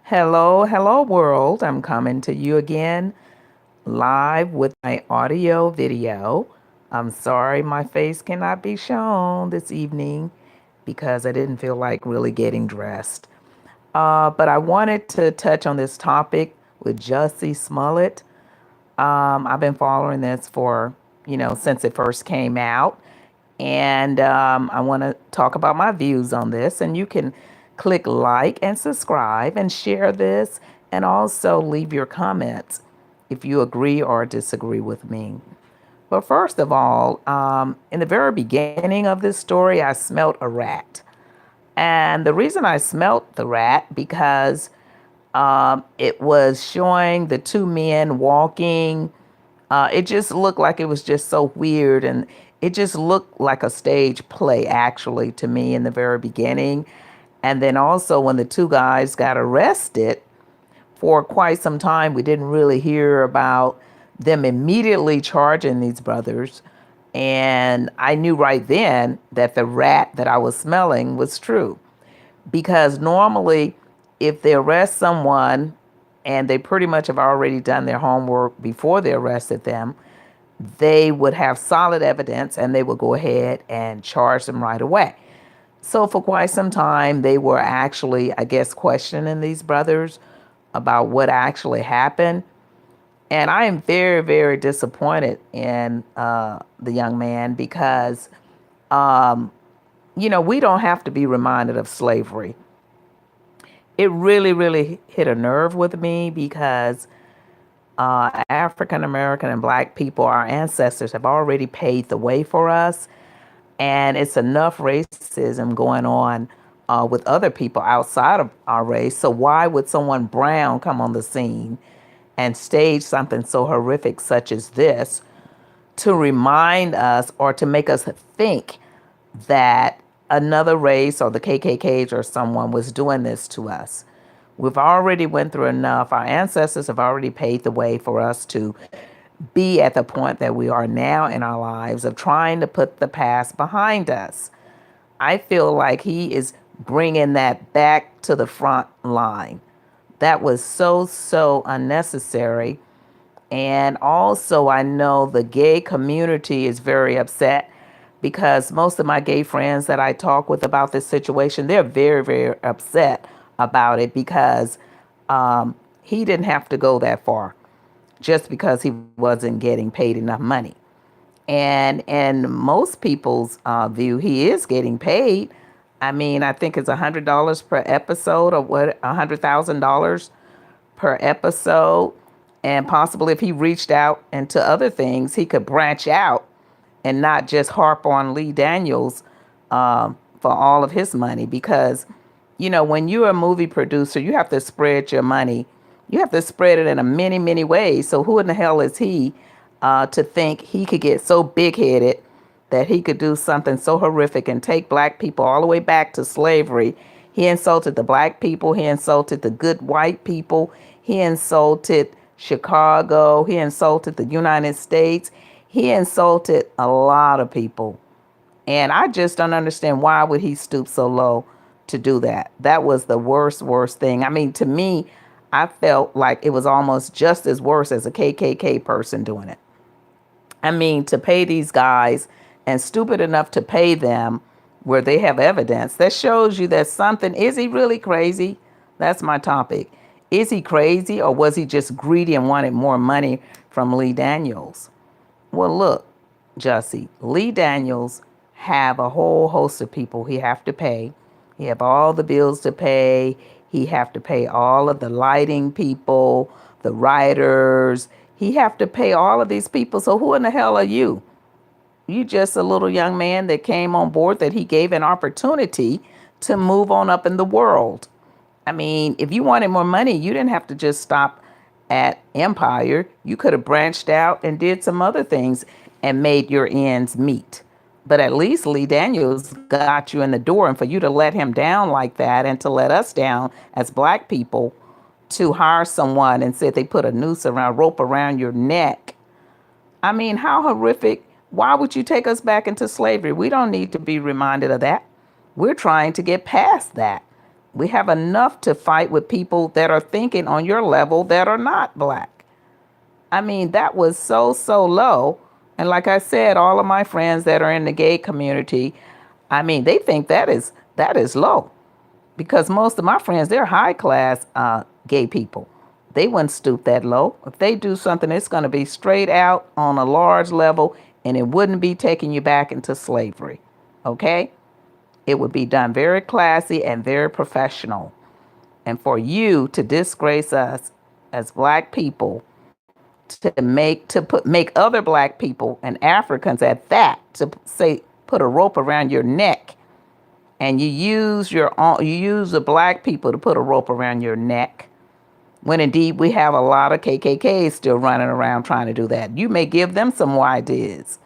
Hello, hello, world. I'm coming to you again live with my audio video. I'm sorry my face cannot be shown this evening because I didn't feel like really getting dressed. But I wanted to touch on this topic with Jussie Smollette. I've been following this for, since it first came out. And I want to talk about my views on this. And you can click like and subscribe and share this, and also leave your comments if you agree or disagree with me. But first of all, in the very beginning of this story, I smelt a rat. And the reason I smelt the rat because it was showing the two men walking. It just looked like it was just so weird, and it just looked like a stage play actually to me in the very beginning. And then also when the two guys got arrested, for quite some time we didn't really hear about them immediately charging these brothers. And I knew right then that the rat that I was smelling was true, because normally if they arrest someone and they pretty much have already done their homework before they arrested them, they would have solid evidence and they would go ahead and charge them right away. So for quite some time, they were actually, I guess, questioning these brothers about what actually happened. And I am very, very disappointed in the young man because, we don't have to be reminded of slavery. It really, really hit a nerve with me because African American and Black people, our ancestors, have already paved the way for us. And it's enough racism going on with other people outside of our race. So why would someone brown come on the scene and stage something so horrific such as this to remind us or to make us think that another race or the KKKs or someone was doing this to us? We've already went through enough. Our ancestors have already paved the way for us to be at the point that we are now in our lives of trying to put the past behind us. I feel like he is bringing that back to the front line. That was so, so unnecessary. And also, I know the gay community is very upset because most of my gay friends that I talk with about this situation, they're very, very upset about it because he didn't have to go that far just because he wasn't getting paid enough money. And in most people's view, he is getting paid. I mean, I think it's $100 per episode, or what, $100,000 per episode. And possibly if he reached out into other things, he could branch out and not just harp on Lee Daniels for all of his money. Because, when you're a movie producer, you have to spread your money. You have to spread it in a many, many ways. So who in the hell is he to think he could get so big headed that he could do something so horrific and take black people all the way back to slavery? He insulted the black people. He insulted the good white people. He insulted Chicago. He insulted the United States. He insulted a lot of people. And I just don't understand, why would he stoop so low to do that? That was the worst, worst thing. I mean, to me, I felt like it was almost just as worse as a KKK person doing it. I mean, to pay these guys and stupid enough to pay them where they have evidence that shows you that something, is he really crazy? That's my topic. Is he crazy, or was he just greedy and wanted more money from Lee Daniels? Well, look, Jussie, Lee Daniels have a whole host of people he have to pay. He have all the bills to pay. He have to pay all of the lighting people, the writers. He have to pay all of these people. So who in the hell are you? You just a little young man that came on board, that he gave an opportunity to move on up in the world. I mean, if you wanted more money, you didn't have to just stop at Empire. You could have branched out and did some other things and made your ends meet. But at least Lee Daniels got you in the door, and for you to let him down like that and to let us down as black people to hire someone and said they put a noose around, rope around your neck. I mean, how horrific. Why would you take us back into slavery? We don't need to be reminded of that. We're trying to get past that. We have enough to fight with people that are thinking on your level that are not black. I mean, that was so, so low. And like I said, all of my friends that are in the gay community, I mean, they think that is low because most of my friends, they're high class gay people. They wouldn't stoop that low. If they do something, it's going to be straight out on a large level and it wouldn't be taking you back into slavery. Okay? It would be done very classy and very professional. And for you to disgrace us as black people, to make other black people and Africans at that to say put a rope around your neck and you use the black people to put a rope around your neck when indeed we have a lot of KKKs still running around trying to do that. You may give them some more ideas.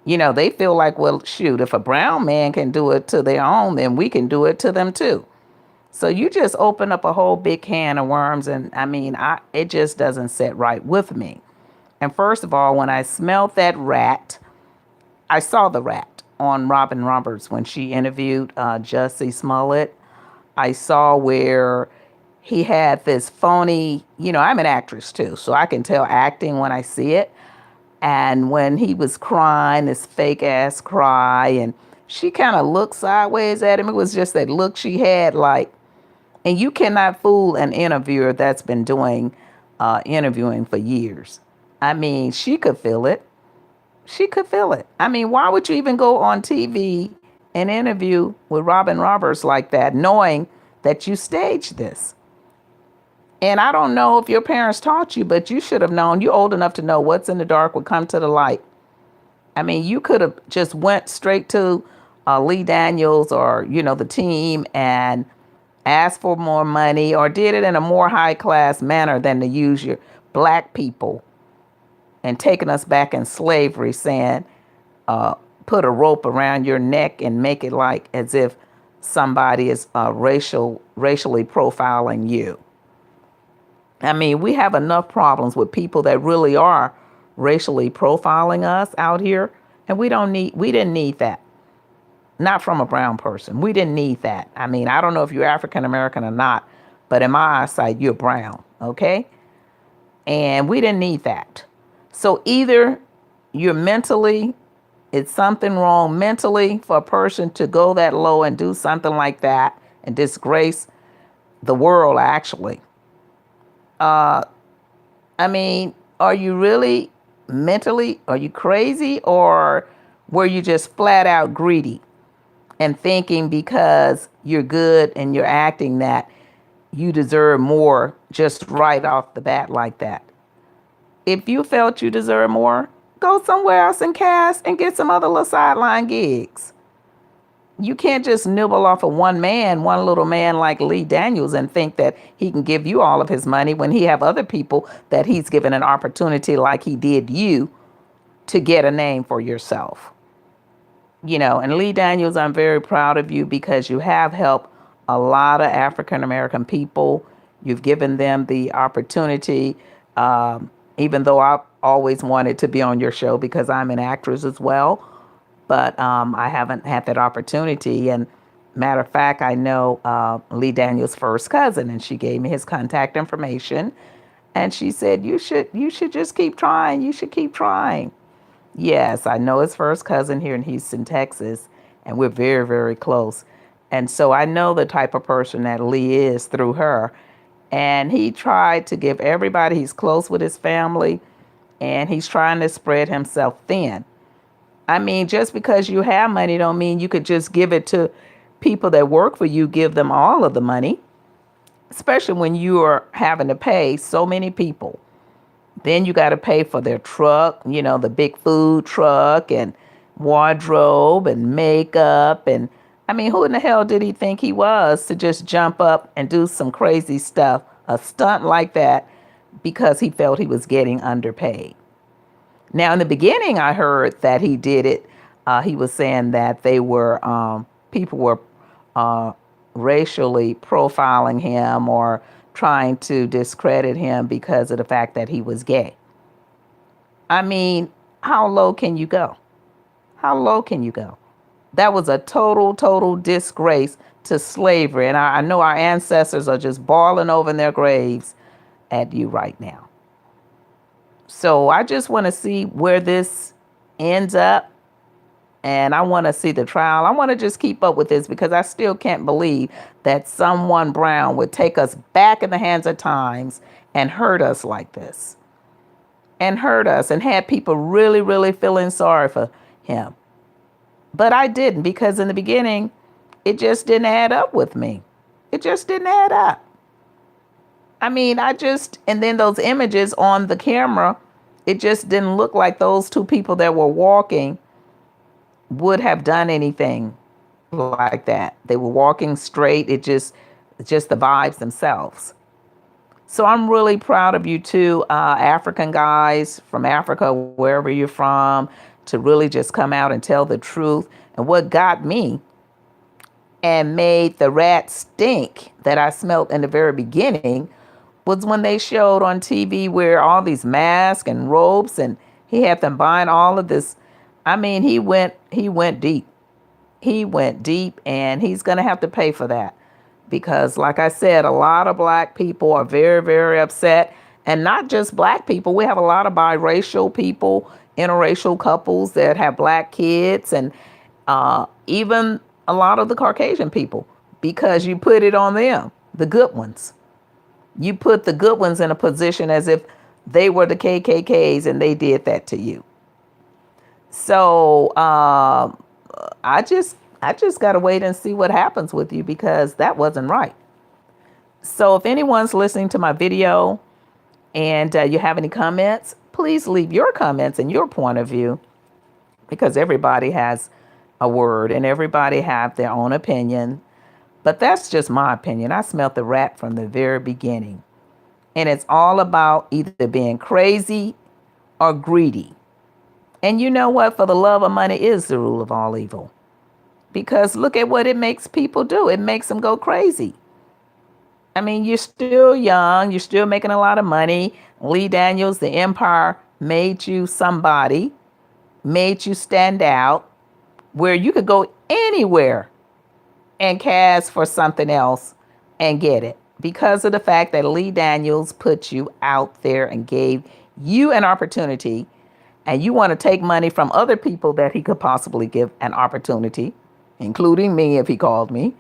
They feel like, well, shoot, if a brown man can do it to their own, then we can do it to them too. So you just open up a whole big can of worms, and I mean, it just doesn't sit right with me. And first of all, when I smelled that rat, I saw the rat on Robin Roberts when she interviewed Jussie Smollette. I saw where he had this phony, I'm an actress too, so I can tell acting when I see it. And when he was crying, this fake ass cry, and she kind of looked sideways at him. It was just that look she had, like, and you cannot fool an interviewer that's been doing interviewing for years. I mean, she could feel it. She could feel it. I mean, why would you even go on TV and interview with Robin Roberts like that, knowing that you staged this? And I don't know if your parents taught you, but you should have known. You're old enough to know what's in the dark will come to the light. I mean, you could have just went straight to Lee Daniels or, the team and asked for more money or did it in a more high class manner than to use your black people and taking us back in slavery, saying, put a rope around your neck and make it like as if somebody is racially profiling you. I mean, we have enough problems with people that really are racially profiling us out here, and we didn't need that. Not from a brown person. We didn't need that. I mean, I don't know if you're African American or not, but in my eyesight, you're brown, okay? And we didn't need that. So either you're mentally, it's something wrong mentally for a person to go that low and do something like that and disgrace the world, actually. I mean, are you really mentally, are you crazy, or were you just flat out greedy and thinking because you're good and you're acting that you deserve more just right off the bat like that? If you felt you deserve more, go somewhere else and cast and get some other little sideline gigs. You can't just nibble off of one little man like Lee Daniels and think that he can give you all of his money when he have other people that he's given an opportunity like he did you to get a name for yourself. And Lee Daniels, I'm very proud of you because you have helped a lot of African American people. You've given them the opportunity, even though I've always wanted to be on your show because I'm an actress as well. But I haven't had that opportunity. And matter of fact, I know Lee Daniels' first cousin, and she gave me his contact information. And she said, you should just keep trying. You should keep trying. Yes, I know his first cousin here in Houston, Texas, and we're very, very close. And so I know the type of person that Lee is through her. And he tried to give everybody, he's close with his family, and he's trying to spread himself thin. I mean, just because you have money don't mean you could just give it to people that work for you, give them all of the money, especially when you are having to pay so many people. Then you got to pay for their truck, the big food truck and wardrobe and makeup. And I mean, who in the hell did he think he was to just jump up and do some crazy stuff, a stunt like that, because he felt he was getting underpaid? Now, in the beginning, I heard that he did it. He was saying that people were racially profiling him or trying to discredit him because of the fact that he was gay. I mean, how low can you go? How low can you go? That was a total, total disgrace to slavery. And I know our ancestors are just bawling over in their graves at you right now. So I just want to see where this ends up. And I want to see the trial. I want to just keep up with this because I still can't believe that someone brown would take us back in the hands of times and hurt us like this. And hurt us and had people really, really feeling sorry for him. But I didn't, because in the beginning, it just didn't add up with me. It just didn't add up. I mean, and then those images on the camera, it just didn't look like those two people that were walking would have done anything like that. They were walking straight. Just the vibes themselves. So I'm really proud of you too, African guys from Africa, wherever you're from, to really just come out and tell the truth. And what got me and made the rat stink that I smelled in the very beginning was when they showed on TV where all these masks and robes, and he had them buying all of this. I mean, he went deep. He went deep, and he's going to have to pay for that. Because like I said, a lot of black people are very, very upset. And not just black people. We have a lot of biracial people, interracial couples that have black kids, and even a lot of the Caucasian people, because you put it on them, the good ones. You put the good ones in a position as if they were the KKKs and they did that to you. So I just got to wait and see what happens with you, because that wasn't right. So if anyone's listening to my video and you have any comments, please leave your comments and your point of view, because everybody has a word and everybody have their own opinion. But that's just my opinion. I smelled the rat from the very beginning. And it's all about either being crazy or greedy. And you know what? For the love of money is the rule of all evil. Because look at what it makes people do. It makes them go crazy. I mean, you're still young. You're still making a lot of money. Lee Daniels, the empire, made you somebody, made you stand out, where you could go anywhere and cast for something else and get it, because of the fact that Lee Daniels put you out there and gave you an opportunity, and you want to take money from other people that he could possibly give an opportunity, including me if he called me,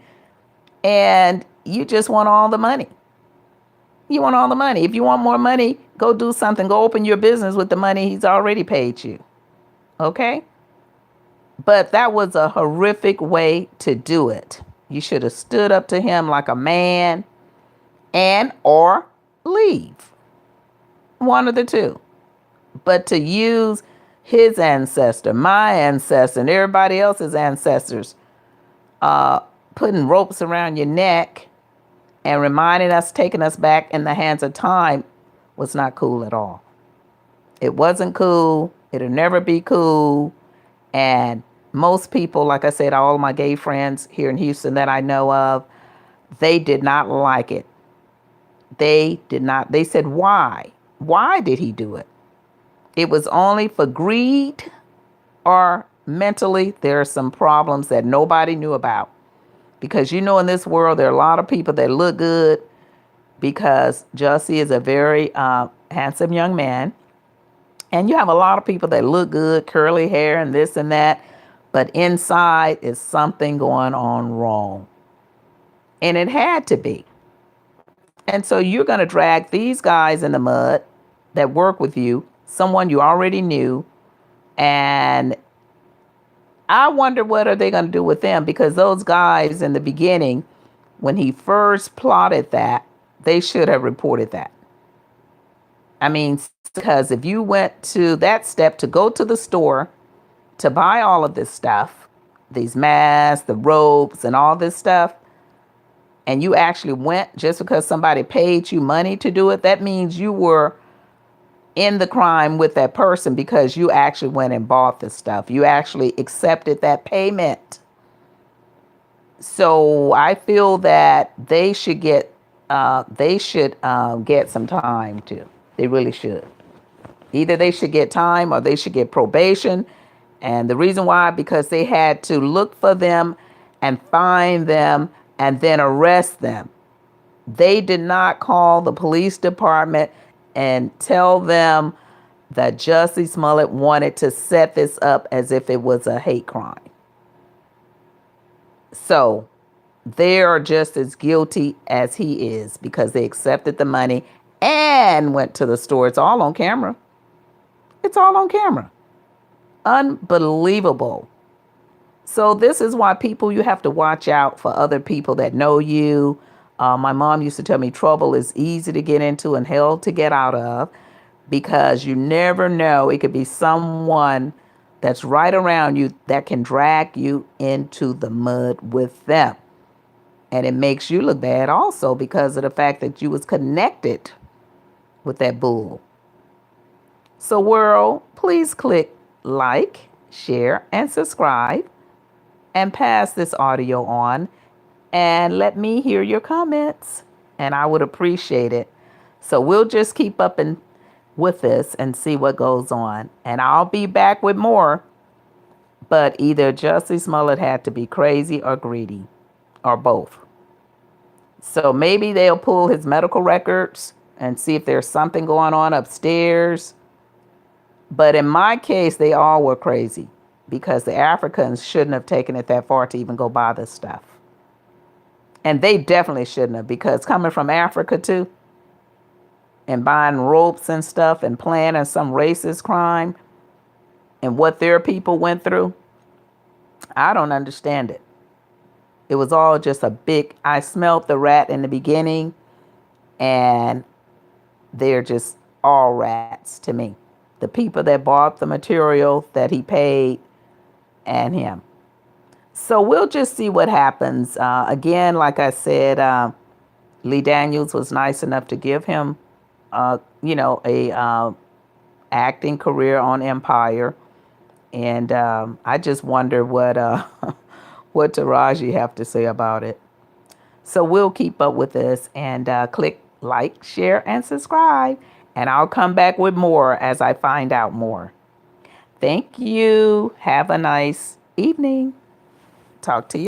and you just want all the money. You want all the money. If you want more money, go do something. Go open your business with the money he's already paid you. Okay? But that was a horrific way to do it. You should have stood up to him like a man and or leave. One of the two. But to use his ancestor, my ancestor, and everybody else's ancestors, putting ropes around your neck and reminding us, taking us back in the hands of time, was not cool at all. It wasn't cool. It'll never be cool. And most people, like I said, all my gay friends here in Houston that I know of, they did not like it. They did not. They said, why? Why did he do it? It was only for greed, or mentally there are some problems that nobody knew about. Because in this world, there are a lot of people that look good, because Jussie is a very handsome young man. And you have a lot of people that look good, curly hair and this and that, but inside is something going on wrong. And it had to be. And so you're going to drag these guys in the mud that work with you, someone you already knew, and I wonder what are they going to do with them, because those guys in the beginning, when he first plotted that, they should have reported that. I mean, because if you went to that step to go to the store to buy all of this stuff, these masks, the ropes, and all this stuff, and you actually went just because somebody paid you money to do it, that means you were in the crime with that person, because you actually went and bought the stuff. You actually accepted that payment. So I feel that they should get some time too. They really should. Either they should get time or they should get probation. And the reason why, because they had to look for them and find them and then arrest them. They did not call the police department and tell them that Jussie Smollette wanted to set this up as if it was a hate crime. So they are just as guilty as he is because they accepted the money and went to the store. It's all on camera. It's all on camera. Unbelievable. So this is why people, you have to watch out for other people that know you. My mom used to tell me trouble is easy to get into and hell to get out of, because you never know. It could be someone that's right around you that can drag you into the mud with them. And it makes you look bad also because of the fact that you was connected with that bull. So world, please click like, share, and subscribe, and pass this audio on, and let me hear your comments, and I would appreciate it. So we'll just keep up and with this and see what goes on, and I'll be back with more. But either Jussie Smollette had to be crazy or greedy, or both. So maybe they'll pull his medical records and see if there's something going on upstairs. But in my case, they all were crazy because the Africans shouldn't have taken it that far to even go buy this stuff. And they definitely shouldn't have, because coming from Africa too, and buying ropes and stuff and planning some racist crime and what their people went through, I don't understand it. It was all just a big, I smelled the rat in the beginning, and they're just all rats to me. The people that bought the material that he paid and him. So we'll just see what happens. Again, like I said, Lee Daniels was nice enough to give him, a acting career on Empire. And I just wonder what what Taraji have to say about it. So we'll keep up with this, and click like, share, and subscribe. And I'll come back with more as I find out more. Thank you. Have a nice evening. Talk to you.